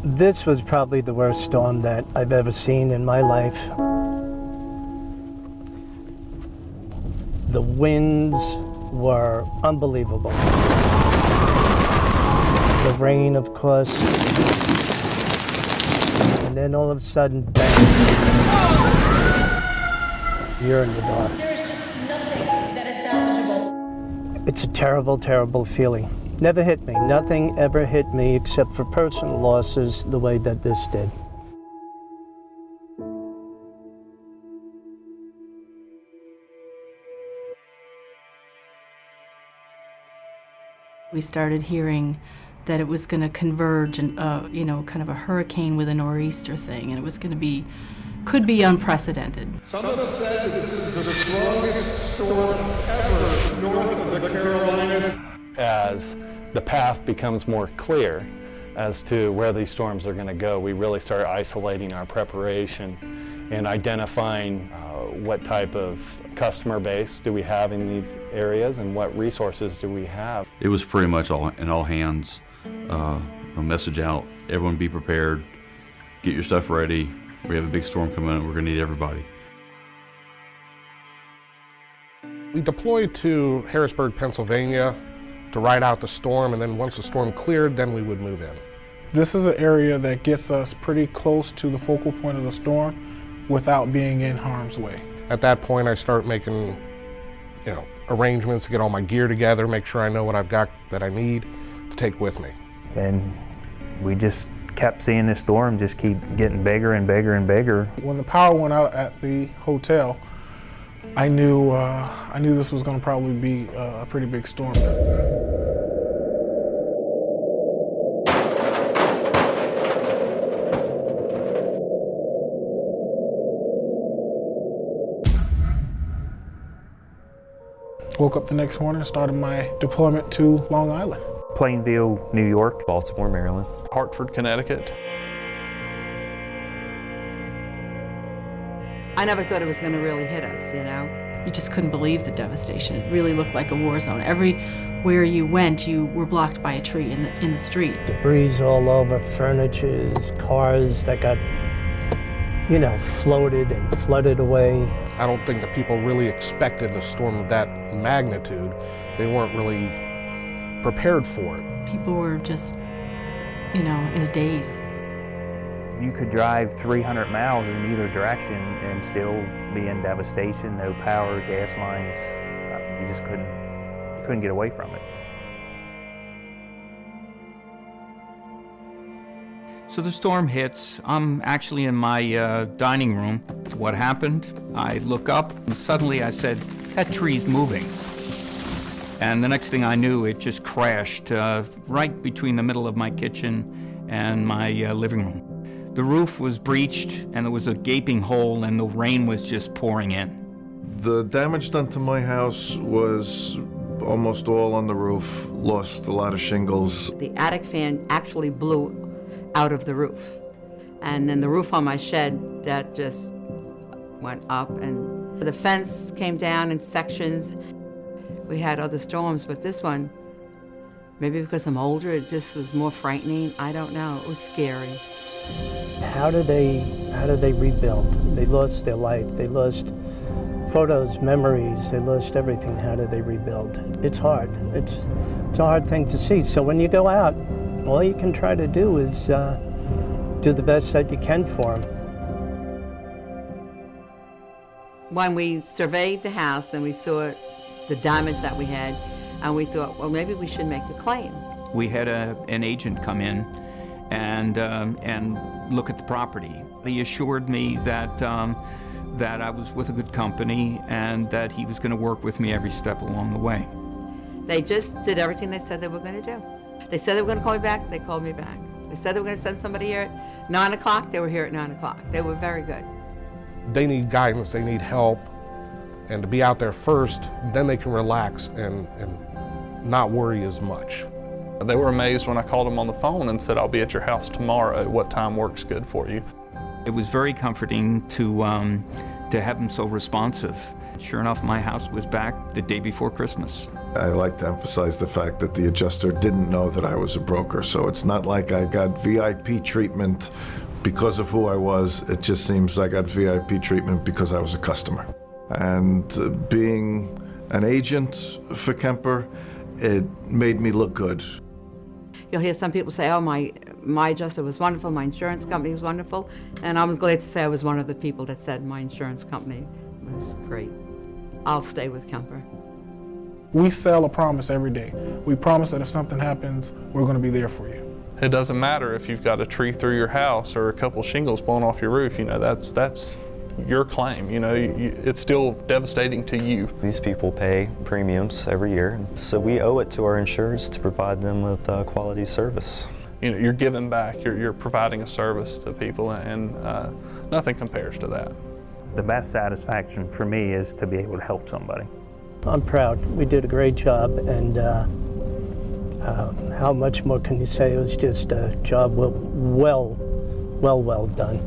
This was probably the worst storm that I've ever seen in my life. The winds were unbelievable. The rain, of course. And then all of a sudden, bang. You're in the dark. There's just nothing that is salvageable. It's a terrible, terrible feeling. Never hit me. Nothing ever hit me except for personal losses the way that this did. We started hearing that it was going to converge and, kind of a hurricane with a nor'easter thing, and it was going to be, could be unprecedented. Some have said that this is the strongest storm ever north of the Carolinas. As the path becomes more clear as to where these storms are going to go, we really start isolating our preparation and identifying what type of customer base do we have in these areas and what resources do we have. It was pretty much all hands, a message out, everyone be prepared, get your stuff ready, we have a big storm coming in, we're going to need everybody. We deployed to Harrisburg, Pennsylvania to ride out the storm, and then once the storm cleared, then we would move in. This is an area that gets us pretty close to the focal point of the storm without being in harm's way. At that point, I start making, arrangements to get all my gear together, make sure I know what I've got that I need to take with me. And we just kept seeing this storm just keep getting bigger and bigger and bigger. When the power went out at the hotel, I knew this was going to probably be a pretty big storm. Woke up the next morning and started my deployment to Long Island. Plainville, New York. Baltimore, Maryland. Hartford, Connecticut. I never thought it was going to really hit us, You just couldn't believe the devastation. It really looked like a war zone. Everywhere you went, you were blocked by a tree in the street. Debris all over, furniture, cars that got, floated and flooded away. I don't think that people really expected a storm of that magnitude. They weren't really prepared for it. People were just, in a daze. You could drive 300 miles in either direction and still be in devastation, no power, gas lines. You just couldn't get away from it. So the storm hits. I'm actually in my dining room. What happened? I look up and suddenly I said, that tree's moving. And the next thing I knew, it just crashed right between the middle of my kitchen and my living room. The roof was breached and there was a gaping hole and the rain was just pouring in. The damage done to my house was almost all on the roof, lost a lot of shingles. The attic fan actually blew out of the roof. And then the roof on my shed, that just went up, and the fence came down in sections. We had other storms, but this one, maybe because I'm older, it just was more frightening. I don't know, it was scary. How do they rebuild? They lost their life, they lost photos, memories, they lost everything. How do they rebuild? It's hard. It's a hard thing to see. So when you go out, all you can try to do is do the best that you can for them. When we surveyed the house and we saw the damage that we had, and we thought, well, maybe we should make a claim. We had an agent come in and look at the property. He assured me that I was with a good company and that he was going to work with me every step along the way. They just did everything they said they were going to do. They said they were going to call me back, they called me back. They said they were going to send somebody here at 9 o'clock, they were here at 9 o'clock. They were very good. They need guidance, they need help, and to be out there first, then they can relax and not worry as much. They were amazed when I called them on the phone and said, I'll be at your house tomorrow. What time works good for you? It was very comforting to to have them so responsive. Sure enough, my house was back the day before Christmas. I like to emphasize the fact that the adjuster didn't know that I was a broker, so it's not like I got VIP treatment because of who I was. It just seems I got VIP treatment because I was a customer. And being an agent for Kemper, it made me look good. You'll hear some people say, oh, my adjuster was wonderful, my insurance company was wonderful, and I'm glad to say I was one of the people that said my insurance company was great. I'll stay with Kemper. We sell a promise every day. We promise that if something happens, we're going to be there for you. It doesn't matter if you've got a tree through your house or a couple shingles blown off your roof. You know, that's your claim. You know, it's still devastating to you. These people pay premiums every year, so we owe it to our insureds to provide them with quality service. You know, you're giving back. You're providing a service to people, and nothing compares to that. The best satisfaction for me is to be able to help somebody. I'm proud. We did a great job, and how much more can you say? It was just a job well done.